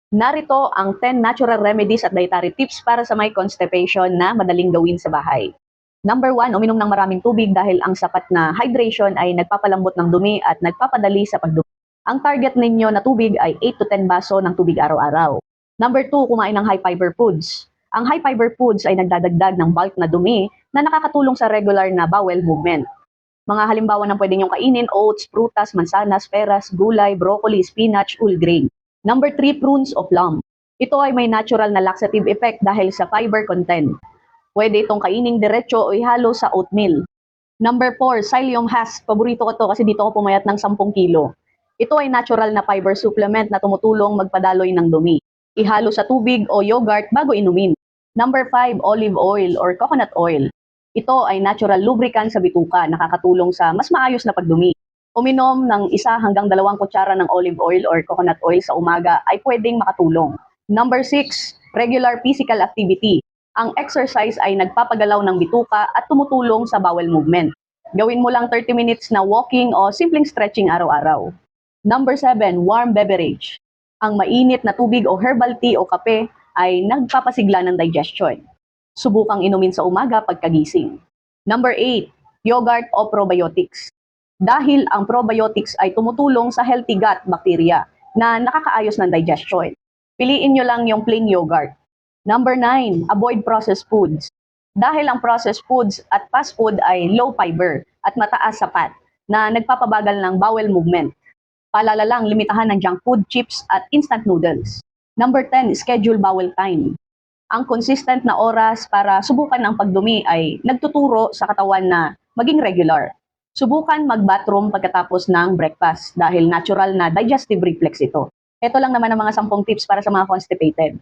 Narito ang 10 natural remedies at dietary tips para sa may constipation na madaling gawin sa bahay. Number 1, uminom ng maraming tubig dahil ang sapat na hydration ay nagpapalambot ng dumi at nagpapadali sa pagdumi. Ang target ninyo na tubig ay 8 to 10 baso ng tubig araw-araw. Number 2, kumain ng high fiber foods. Ang high fiber foods ay nagdadagdag ng bulk na dumi na nakakatulong sa regular na bowel movement. Mga halimbawa ng pwede nyong kainin: oats, prutas, mansanas, peras, gulay, broccoli, spinach, whole grain. Number 3, prunes o plum. Ito ay may natural na laxative effect dahil sa fiber content. Pwede itong kaining diretso o ihalo sa oatmeal. Number 4, psyllium husk. Paborito ko to kasi dito ko pumayat ng 10 kilo. Ito ay natural na fiber supplement na tumutulong magpadaloy ng dumi. Ihalo sa tubig o yogurt bago inumin. Number 5, olive oil or coconut oil. Ito ay natural lubricant sa bituka, nakakatulong sa mas maayos na pagdumi. Uminom ng 1 hanggang 2 kutsara ng olive oil or coconut oil sa umaga ay pwedeng makatulong. Number 6, regular physical activity. Ang exercise ay nagpapagalaw ng bituka at tumutulong sa bowel movement. Gawin mo lang 30 minutes na walking o simpleng stretching araw-araw. Number 7, warm beverage. Ang mainit na tubig o herbal tea o kape ay nagpapasigla ng digestion. Subukang inumin sa umaga pagkagising. Number 8, yogurt o probiotics. Dahil ang probiotics ay tumutulong sa healthy gut bacteria na nakakaayos ng digestion. Piliin nyo lang yung plain yogurt. Number 9, avoid processed foods. Dahil ang processed foods at fast food ay low fiber at mataas sa fat na nagpapabagal ng bowel movement. Paalala lang, limitahan ng junk food, chips at instant noodles. Number 10, schedule bowel time. Ang consistent na oras para subukan ang pagdumi ay nagtuturo sa katawan na maging regular. Subukan mag-bathroom pagkatapos ng breakfast dahil natural na digestive reflex ito. Ito lang naman ang mga 10 tips para sa mga constipated.